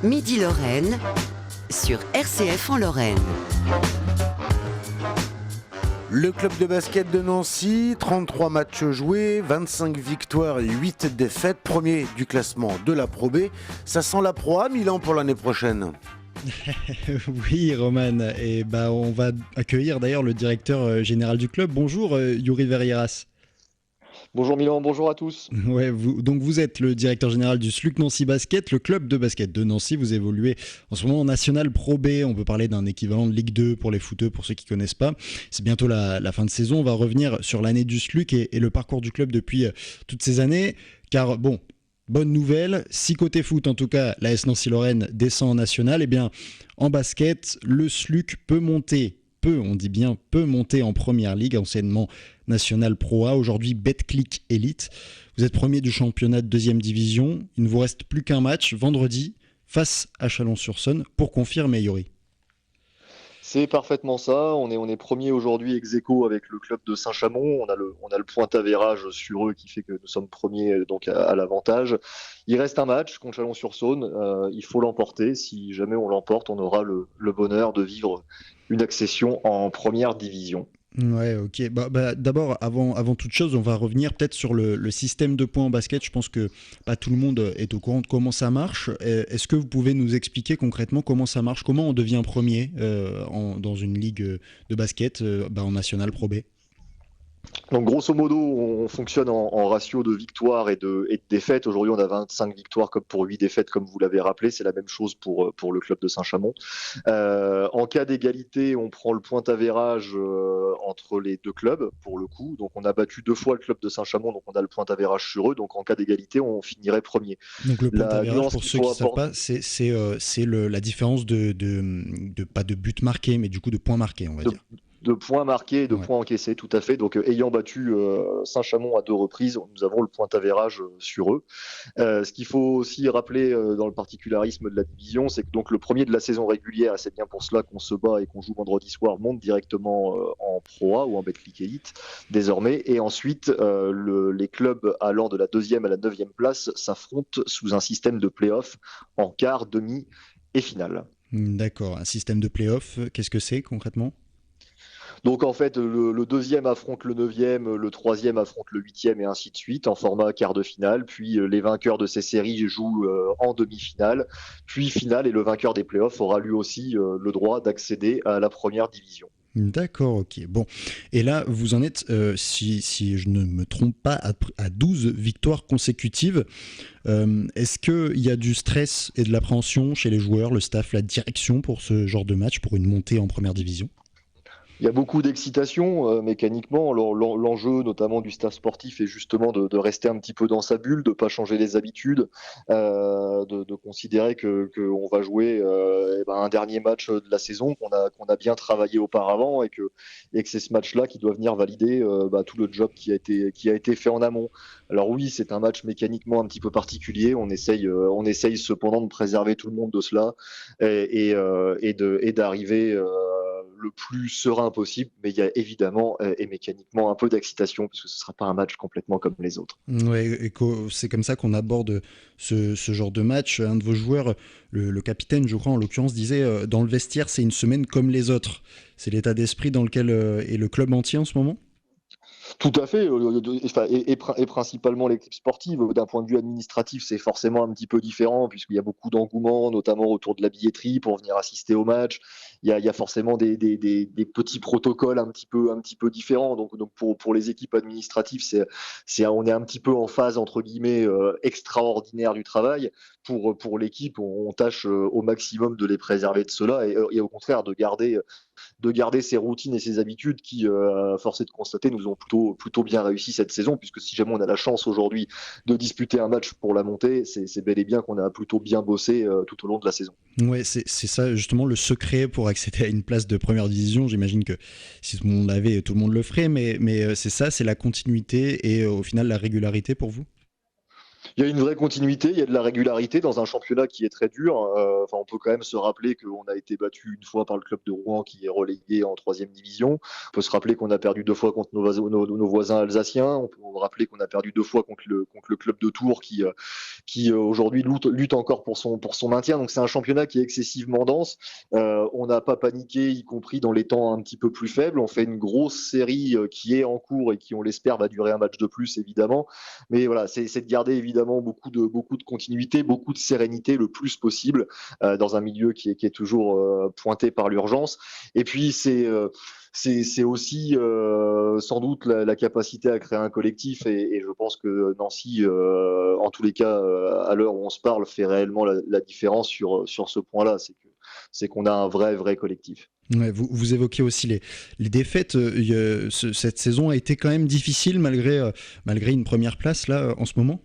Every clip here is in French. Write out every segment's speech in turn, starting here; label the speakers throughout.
Speaker 1: Midi Lorraine sur RCF en Lorraine.
Speaker 2: Le club de basket de Nancy, 33 matchs joués, 25 victoires et 8 défaites, premier du classement de la Pro B. Ça sent la Pro A, Milan, pour l'année prochaine.
Speaker 3: Oui, Roman, et on va accueillir d'ailleurs le directeur général du club. Bonjour, Yuri Verrieras.
Speaker 4: Bonjour Milan, bonjour à tous.
Speaker 3: Ouais, vous êtes le directeur général du SLUC Nancy Basket, le club de basket de Nancy. Vous évoluez en ce moment en National Pro B. On peut parler d'un équivalent de Ligue 2 pour les footeux, pour ceux qui ne connaissent pas. C'est bientôt la fin de saison. On va revenir sur l'année du SLUC et le parcours du club depuis toutes ces années. Car bonne nouvelle, si côté foot en tout cas, l'AS Nancy-Lorraine descend en National, eh bien en basket, le SLUC peut monter en première ligue, anciennement National Pro A, aujourd'hui Betclic Elite. Vous êtes premier du championnat de deuxième division. Il ne vous reste plus qu'un match vendredi face à Chalon-sur-Saône pour confirmer, Yuri.
Speaker 4: C'est parfaitement ça. On est premier aujourd'hui ex aequo avec le club de Saint-Chamond. On a le point avérage sur eux qui fait que nous sommes premiers donc à l'avantage. Il reste un match contre Chalon-sur-Saône. Il faut l'emporter. Si jamais on l'emporte, on aura le bonheur de vivre une accession en première division.
Speaker 3: Ouais, ok. D'abord, avant toute chose, on va revenir peut-être sur le système de points en basket. Je pense que pas tout le monde est au courant de comment ça marche. Est-ce que vous pouvez nous expliquer concrètement comment ça marche? Comment on devient premier dans une ligue de basket en National Pro B?
Speaker 4: Donc grosso modo, on fonctionne en ratio de victoires et de défaites. Aujourd'hui, on a 25 victoires comme pour 8 défaites, comme vous l'avez rappelé. C'est la même chose pour le club de Saint-Chamond. En cas d'égalité, on prend le point avérage entre les deux clubs, pour le coup. Donc on a battu 2 fois le club de Saint-Chamond, donc on a le point avérage sur eux. Donc en cas d'égalité, on finirait premier.
Speaker 3: Donc le point avérage, pour ceux qui ne savent pas, c'est la différence de pas de buts marqués, mais du coup de points marqués, on va dire.
Speaker 4: De points marqués et de points encaissés, tout à fait. Donc, ayant battu Saint-Chamond à 2 reprises, nous avons le point avérage sur eux. Ce qu'il faut aussi rappeler dans le particularisme de la division, c'est que donc le premier de la saison régulière, et c'est bien pour cela qu'on se bat et qu'on joue vendredi soir, monte directement en Pro A ou en Betclic Elite désormais. Et ensuite, les clubs allant de la 2e à la 9e place s'affrontent sous un système de play-off en quart, demi et finale.
Speaker 3: D'accord. Un système de play-off, qu'est-ce que c'est concrètement ?
Speaker 4: Donc en fait, le 2e affronte le 9e, le 3e affronte le 8e et ainsi de suite en format quart de finale. Puis les vainqueurs de ces séries jouent en demi-finale, puis finale, et le vainqueur des playoffs aura lui aussi le droit d'accéder à la première division.
Speaker 3: D'accord, ok. Bon, et là, vous en êtes, si je ne me trompe pas, à 12 victoires consécutives. Est-ce qu'il y a du stress et de l'appréhension chez les joueurs, le staff, la direction pour ce genre de match, pour une montée en première division ?
Speaker 4: Il y a beaucoup d'excitation mécaniquement. L'enjeu notamment du staff sportif est justement de rester un petit peu dans sa bulle, de ne pas changer les habitudes, de considérer qu'on va jouer un dernier match de la saison, qu'on a bien travaillé auparavant, et que c'est ce match-là qui doit venir valider tout le job qui a été fait en amont. Alors oui, c'est un match mécaniquement un petit peu particulier. On essaye cependant de préserver tout le monde de cela et d'arriver le plus serein possible, mais il y a évidemment et mécaniquement un peu d'excitation, parce que ce ne sera pas un match complètement comme les autres.
Speaker 3: Ouais, et c'est comme ça qu'on aborde ce genre de match. Un de vos joueurs, le capitaine, je crois, en l'occurrence, disait dans le vestiaire, c'est une semaine comme les autres. C'est l'état d'esprit dans lequel est le club entier en ce moment ?
Speaker 4: Tout à fait, et principalement l'équipe sportive. D'un point de vue administratif, c'est forcément un petit peu différent, puisqu'il y a beaucoup d'engouement, notamment autour de la billetterie pour venir assister au match. Il y a forcément des petits protocoles un petit peu différents. Donc pour les équipes administratives, on est un petit peu en phase entre guillemets extraordinaire du travail. Pour l'équipe, on tâche au maximum de les préserver de cela, et au contraire de garder ses routines et ses habitudes qui, force est de constater, nous ont plutôt bien réussi cette saison, puisque si jamais on a la chance aujourd'hui de disputer un match pour la montée, c'est bel et bien qu'on a plutôt bien bossé tout au long de la saison.
Speaker 3: Ouais, c'est ça justement le secret pour accéder à une place de première division. J'imagine que si tout le monde l'avait, tout le monde le ferait, mais c'est ça, c'est la continuité et au final la régularité pour vous ?
Speaker 4: Il y a une vraie continuité, il y a de la régularité dans un championnat qui est très dur. On peut quand même se rappeler qu'on a été battu une fois par le club de Rouen qui est relégué en 3e division. On peut se rappeler qu'on a perdu 2 fois contre nos voisins alsaciens. On peut se rappeler qu'on a perdu 2 fois contre le club de Tours qui aujourd'hui lutte encore pour son maintien. Donc c'est un championnat qui est excessivement dense. On n'a pas paniqué, y compris dans les temps un petit peu plus faibles. On fait une grosse série qui est en cours et qui, on l'espère, va durer un match de plus, évidemment. Mais voilà, c'est de garder évidemment beaucoup de continuité, beaucoup de sérénité le plus possible dans un milieu qui est toujours pointé par l'urgence. Et puis c'est aussi sans doute la capacité à créer un collectif et je pense que Nancy, en tous les cas, à l'heure où on se parle, fait réellement la différence sur ce point-là. C'est qu'on a un vrai collectif.
Speaker 3: Ouais, vous évoquiez aussi les défaites. Cette saison a été quand même difficile malgré une première place là en ce moment.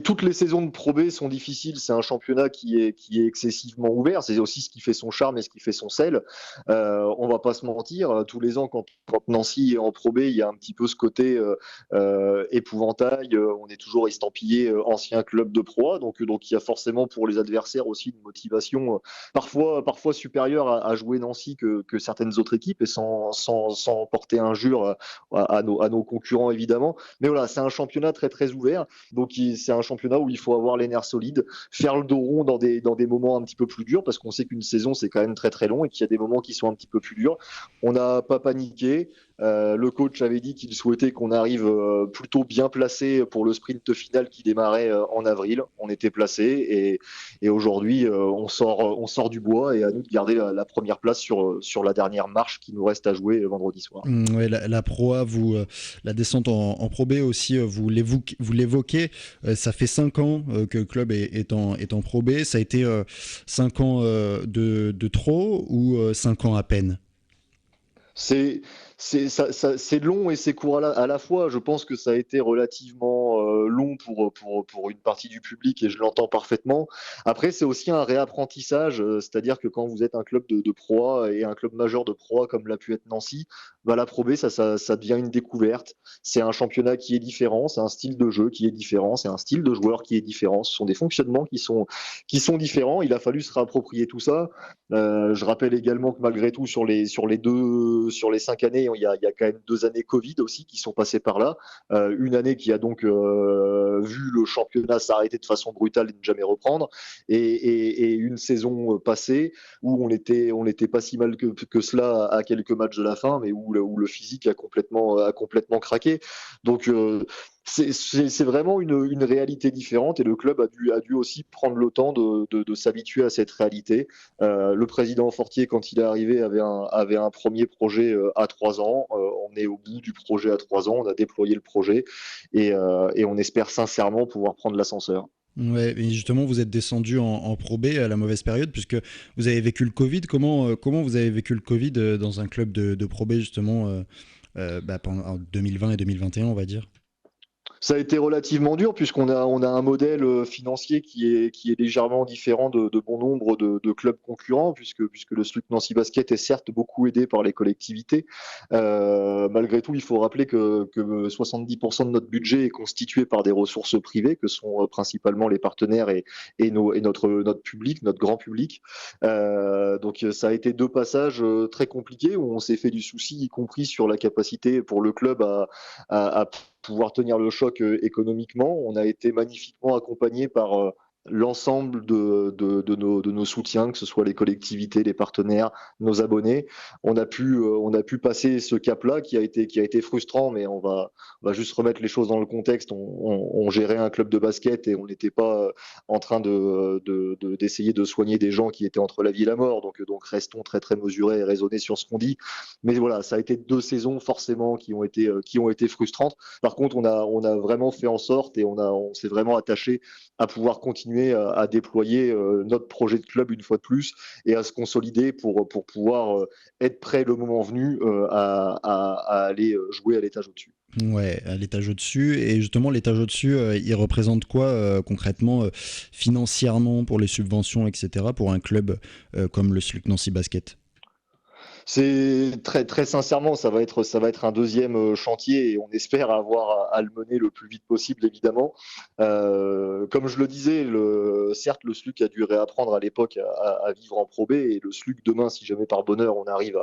Speaker 4: Toutes les saisons de Pro B sont difficiles. C'est un championnat qui est excessivement ouvert. C'est aussi ce qui fait son charme et ce qui fait son sel. On va pas se mentir. Tous les ans, quand Nancy est en Pro B, il y a un petit peu ce côté épouvantail. On est toujours estampillé ancien club de Pro A. Donc il y a forcément pour les adversaires aussi une motivation parfois supérieure à jouer Nancy que certaines autres équipes et sans porter injure à nos concurrents évidemment. Mais voilà, c'est un championnat très ouvert. Donc c'est un championnat où il faut avoir les nerfs solides, faire le dos rond dans des moments un petit peu plus durs, parce qu'on sait qu'une saison c'est quand même très long et qu'il y a des moments qui sont un petit peu plus durs. On n'a pas paniqué. Le coach avait dit qu'il souhaitait qu'on arrive plutôt bien placé pour le sprint final qui démarrait en avril. On était placé et aujourd'hui on sort du bois et à nous de garder la première place sur la dernière marche qui nous reste à jouer vendredi soir.
Speaker 3: Ouais, la Pro A, la descente en Pro B aussi, vous l'évoquez. Ça fait 5 ans que le club est en Pro B. Ça a été 5 ans de trop ou 5 ans à peine?
Speaker 4: C'est long et c'est court à la fois. Je pense que ça a été relativement long pour une partie du public et je l'entends parfaitement. Après, c'est aussi un réapprentissage, c'est-à-dire que quand vous êtes un club de Pro A et un club majeur de Pro A comme l'a pu être Nancy, la Pro B, ça devient une découverte. C'est un championnat qui est différent, c'est un style de jeu qui est différent, c'est un style de joueur qui est différent. Ce sont des fonctionnements qui sont différents. Il a fallu se réapproprier tout ça. Je rappelle également que malgré tout, sur les 5 années, il y a quand même 2 années Covid aussi qui sont passées par là. Une année qui a donc vu le championnat s'arrêter de façon brutale et ne jamais reprendre, et une saison passée où on n'était pas si mal que cela à quelques matchs de la fin, mais où le physique a complètement craqué. Donc c'est vraiment une réalité différente et le club a dû aussi prendre le temps de s'habituer à cette réalité. Le président Fortier, quand il est arrivé, avait un premier projet à 3 ans. On est au bout du projet à 3 ans, on a déployé le projet et on espère sincèrement pouvoir prendre l'ascenseur.
Speaker 3: Ouais, et justement, vous êtes descendu en Pro B à la mauvaise période puisque vous avez vécu le Covid. Comment vous avez vécu le Covid dans un club de Pro B justement pendant 2020 et 2021, on va dire?
Speaker 4: Ça a été relativement dur puisqu'on a un modèle financier qui est légèrement différent de bon nombre de clubs concurrents puisque le SLUC Nancy Basket est certes beaucoup aidé par les collectivités. Malgré tout, il faut rappeler que 70% de notre budget est constitué par des ressources privées que sont principalement les partenaires et notre public, notre grand public. Donc ça a été 2 passages très compliqués où on s'est fait du souci, y compris sur la capacité pour le club à pouvoir tenir le choc économiquement. On a été magnifiquement accompagné par l'ensemble de nos soutiens, que ce soit les collectivités, les partenaires, nos abonnés. On a pu passer ce cap-là qui a été frustrant, mais on va juste remettre les choses dans le contexte. On gérait un club de basket et on n'était pas en train d'essayer de soigner des gens qui étaient entre la vie et la mort. Donc restons très mesurés et raisonnés sur ce qu'on dit. Mais voilà, ça a été 2 saisons forcément qui ont été frustrantes. Par contre, on a vraiment fait en sorte et on s'est vraiment attaché à pouvoir continuer à déployer notre projet de club une fois de plus et à se consolider pour pouvoir être prêt le moment venu à aller jouer à l'étage au-dessus.
Speaker 3: Ouais, à l'étage au-dessus. Et justement, l'étage au-dessus, il représente quoi concrètement, financièrement, pour les subventions, etc., pour un club comme le SLUC Nancy Basket?
Speaker 4: C'est très sincèrement, ça va être un deuxième chantier et on espère avoir à le mener le plus vite possible, évidemment. Comme je le disais, certes, le SLUC a dû réapprendre à l'époque à vivre en Pro B, et le SLUC demain, si jamais par bonheur on arrive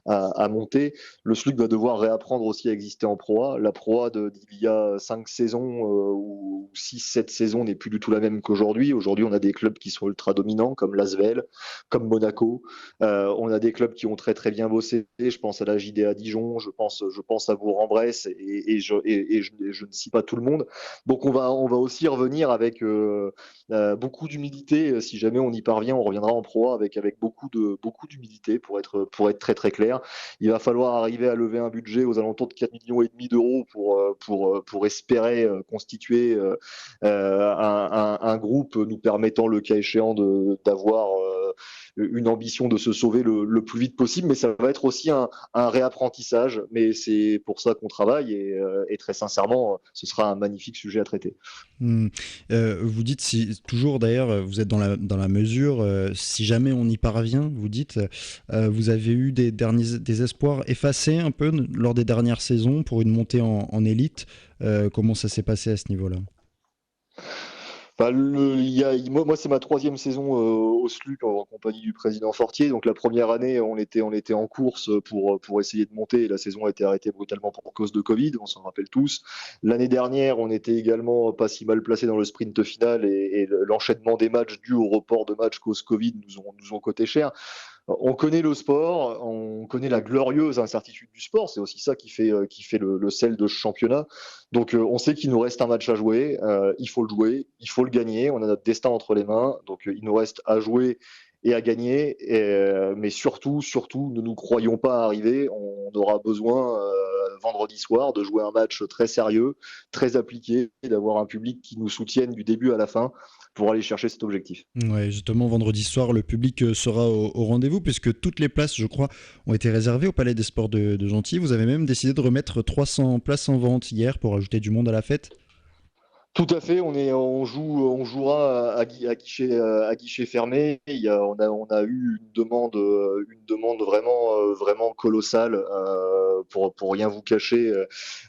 Speaker 4: à monter, le SLUC va devoir réapprendre aussi à exister en Pro A. La Pro A d'il y a 5 saisons ou 6-7 saisons n'est plus du tout la même qu'aujourd'hui. Aujourd'hui, on a des clubs qui sont ultra dominants, comme l'Asvel, comme Monaco. On a des clubs qui ont très bien bossé. Je pense à la JDA Dijon, je pense à Bourg-en-Bresse, et je ne cite pas tout le monde. Donc on va aussi revenir avec beaucoup d'humilité. Si jamais on y parvient, on reviendra en Pro A avec beaucoup d'humilité, pour être très clair. Il va falloir arriver à lever un budget aux alentours de 4,5 millions d'euros pour espérer constituer un groupe nous permettant, le cas échéant, d'avoir une ambition de se sauver le plus vite possible. Mais ça va être aussi un réapprentissage. Mais c'est pour ça qu'on travaille, et très sincèrement, ce sera un magnifique sujet à traiter.
Speaker 3: Vous dites, toujours d'ailleurs, vous êtes dans la mesure, si jamais on y parvient, vous dites, vous avez eu des espoirs effacés un peu lors des dernières saisons pour une montée en élite. Comment ça s'est passé à ce niveau-là?
Speaker 4: Moi, c'est ma 3e saison au SLUC en compagnie du président Fortier. Donc la première année, on était en course pour essayer de monter, et la saison a été arrêtée brutalement pour cause de Covid, on s'en rappelle tous. L'année dernière, on était également pas si mal placé dans le sprint final, et l'enchaînement des matchs dû au report de matchs cause Covid nous ont coûté cher. On connaît le sport, on connaît la glorieuse incertitude du sport, c'est aussi ça qui fait le sel de ce championnat. Donc on sait qu'il nous reste un match à jouer, il faut le jouer, il faut le gagner, on a notre destin entre les mains, donc il nous reste à jouer et à gagner, mais surtout, ne nous croyons pas arriver. On aura besoin vendredi soir de jouer un match très sérieux, très appliqué, et d'avoir un public qui nous soutienne du début à la fin pour aller chercher cet objectif.
Speaker 3: Ouais, justement, vendredi soir, le public sera au rendez-vous, puisque toutes les places, je crois, ont été réservées au Palais des Sports de Gentilly. Vous avez même décidé de remettre 300 places en vente hier pour ajouter du monde à la fête.
Speaker 4: Tout à fait, on jouera à guichet fermé. On a eu une demande vraiment colossale. Pour rien vous cacher,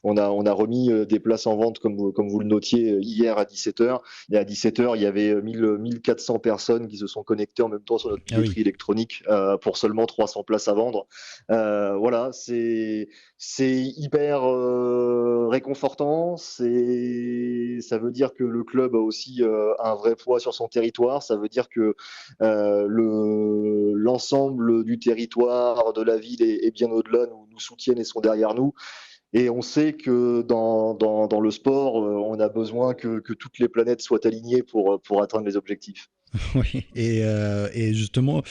Speaker 4: on a remis des places en vente, comme vous le notiez, hier à 17h. Et à 17h, il y avait 1400 personnes qui se sont connectées en même temps sur notre billetterie électronique pour seulement 300 places à vendre. Voilà, c'est hyper réconfortant. Ça veut dire que le club a aussi un vrai poids sur son territoire. Ça veut dire que l'ensemble du territoire, de la ville, est bien au-delà, nous soutiennent et sont derrière nous. Et on sait que dans le sport, on a besoin que toutes les planètes soient alignées pour atteindre les objectifs.
Speaker 3: Oui, et justement,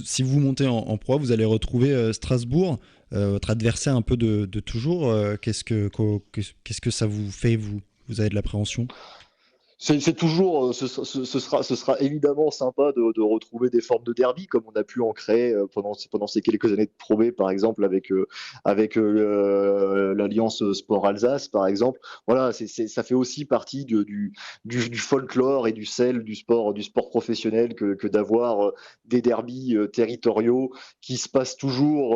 Speaker 3: si vous montez en Pro A, vous allez retrouver Strasbourg, votre adversaire un peu de toujours. Qu'est-ce que ça vous fait, vous? Vous avez de l'appréhension?
Speaker 4: C'est toujours, ce sera évidemment sympa de retrouver des formes de derby, comme on a pu en créer pendant ces quelques années de Pro B, par exemple, avec l'Alliance Sport Alsace, par exemple. Voilà, ça fait aussi partie du folklore et du sel du sport professionnel que d'avoir des derbys territoriaux qui se passent toujours,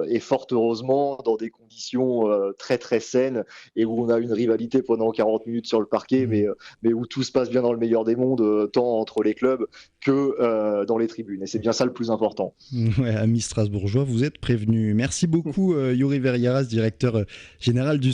Speaker 4: et fort heureusement, dans des conditions très saines, et où on a une rivalité pendant 40 minutes sur le parquet, mais où tout se passe bien dans le meilleur des mondes, tant entre les clubs que dans les tribunes. Et c'est bien ça le plus important.
Speaker 3: Ouais, amis strasbourgeois, vous êtes prévenus. Merci beaucoup, Yuri Verriaras, directeur général du